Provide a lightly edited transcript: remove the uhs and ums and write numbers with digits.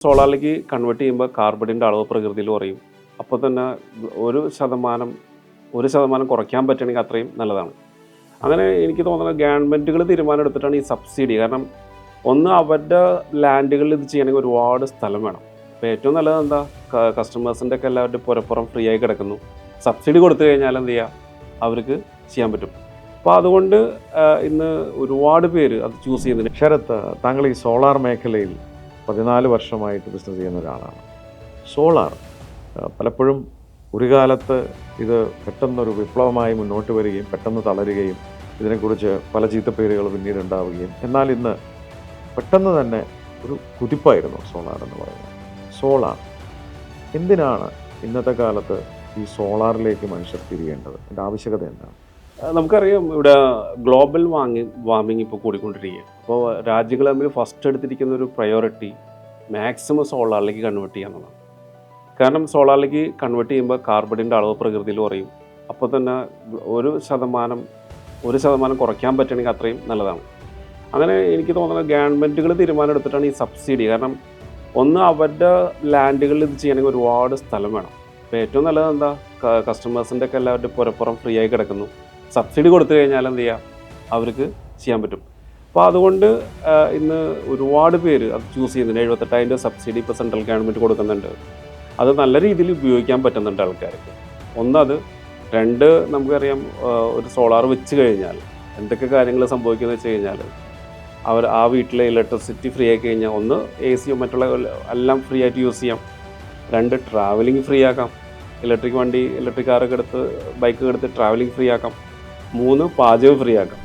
സോളാറിലേക്ക് convert ചെയ്യുമ്പോൾ കാർബണിൻ്റെ അളവ് പ്രകൃതിയിൽ കുറയും. അപ്പോൾ തന്നെ ഒരു ശതമാനം കുറയ്ക്കാൻ പറ്റുകയാണെങ്കിൽ അത്രയും നല്ലതാണ്. അങ്ങനെ എനിക്ക് തോന്നുന്നത് ഗവൺമെൻറ്റുകൾ തീരുമാനം എടുത്തിട്ടാണ് ഈ സബ്സിഡി. കാരണം ഒന്ന് അവരുടെ ലാൻഡുകളിൽ ഇത് ചെയ്യണമെങ്കിൽ ഒരുപാട് സ്ഥലം വേണം. അപ്പോൾ ഏറ്റവും നല്ലത് എന്താ, കസ്റ്റമേഴ്സിൻ്റെ ഒക്കെ എല്ലാവരുടെ പുരപ്പുറം ഫ്രീ ആയി കിടക്കുന്നു. സബ്സിഡി കൊടുത്തു കഴിഞ്ഞാൽ എന്ത് ചെയ്യുക, അവർക്ക് ചെയ്യാൻ പറ്റും. അപ്പോൾ അതുകൊണ്ട് ഇന്ന് ഒരുപാട് പേര് അത് ചൂസ് ചെയ്യുന്നുണ്ട്. ശരത്ത്, താങ്കൾ ഈ സോളാർ മേഖലയിൽ 14 വർഷമായിട്ട് ബിസിനസ് ചെയ്യുന്ന ഒരാളാണ്. സോളാർ പലപ്പോഴും ഒരു കാലത്ത് ഇത് പെട്ടെന്നൊരു വിപ്ലവമായി മുന്നോട്ട് വരികയും പെട്ടെന്ന് തളരുകയും ഇതിനെക്കുറിച്ച് പല ചീത്തപ്പേരുകൾ പിന്നീട് ഉണ്ടാവുകയും, എന്നാൽ ഇന്ന് പെട്ടെന്ന് തന്നെ ഒരു കുതിപ്പായിരുന്നു സോളാർ എന്ന് പറയുന്നത്. സോളാർ എന്തിനാണ് ഇന്നത്തെ കാലത്ത് ഈ സോളാറിലേക്ക് മനുഷ്യർ തിരിയേണ്ടത്? അതിൻ്റെ ആവശ്യകത എന്താണ്? നമുക്കറിയാം, ഇവിടെ ഗ്ലോബൽ വാർമിംഗ് ഇപ്പോൾ കൂടിക്കൊണ്ടിരിക്കുകയാണ്. അപ്പോൾ രാജ്യങ്ങൾ തമ്മിൽ ഫസ്റ്റ് എടുത്തിരിക്കുന്ന ഒരു പ്രയോറിറ്റി മാക്സിമം സോളാറിലേക്ക് കൺവേർട്ട് ചെയ്യുക എന്നുള്ളതാണ്. കാരണം സോളാറിലേക്ക് കൺവേർട്ട് ചെയ്യുമ്പോൾ കാർബണിൻ്റെ അളവ് പ്രകൃതിയിൽ കുറയും. അപ്പോൾ തന്നെ ഒരു ശതമാനം കുറയ്ക്കാൻ പറ്റുകയാണെങ്കിൽ അത്രയും നല്ലതാണ്. അങ്ങനെ എനിക്ക് തോന്നുന്നത് ഗവൺമെൻറ്റുകൾ തീരുമാനം എടുത്തിട്ടാണ് ഈ സബ്സിഡി. കാരണം ഒന്ന് അവരുടെ ലാൻഡുകളിൽ ഇത് ചെയ്യണമെങ്കിൽ ഒരുപാട് സ്ഥലം വേണം. അപ്പോൾ ഏറ്റവും നല്ലത് എന്താ, കസ്റ്റമേഴ്സിൻ്റെ ഒക്കെ എല്ലാവരുടെ പുരപ്പുറം ഫ്രീ ആയി കിടക്കുന്നു. സബ്സിഡി കൊടുത്തു കഴിഞ്ഞാൽ എന്ത് ചെയ്യുക, അവർക്ക് ചെയ്യാൻ പറ്റും. അപ്പോൾ അതുകൊണ്ട് ഇന്ന് ഒരുപാട് പേര് അത് ചൂസ് ചെയ്യുന്നുണ്ട്. 78,000 സബ്സിഡി ഇപ്പോൾ സെൻട്രൽ ഗവൺമെൻറ് കൊടുക്കുന്നുണ്ട്. അത് നല്ല രീതിയിൽ ഉപയോഗിക്കാൻ പറ്റുന്നുണ്ട് ആൾക്കാർക്ക്. ഒന്നത്. രണ്ട്, നമുക്കറിയാം, ഒരു സോളാർ വെച്ച് കഴിഞ്ഞാൽ എന്തൊക്കെ കാര്യങ്ങൾ സംഭവിക്കുന്നത് വെച്ച് കഴിഞ്ഞാൽ അവർ ആ വീട്ടിലെ ഇലക്ട്രിസിറ്റി ഫ്രീ ആക്കി കഴിഞ്ഞാൽ ഒന്ന് AC മറ്റുള്ള എല്ലാം ഫ്രീ ആയിട്ട് യൂസ് ചെയ്യാം. രണ്ട്, ട്രാവലിംഗ് ഫ്രീ ആക്കാം. ഇലക്ട്രിക് കാറൊക്കെ എടുത്ത് ബൈക്ക് എടുത്ത് ട്രാവലിംഗ് ഫ്രീ ആക്കാം. 3, പാചകം ഫ്രീ ആക്കാം.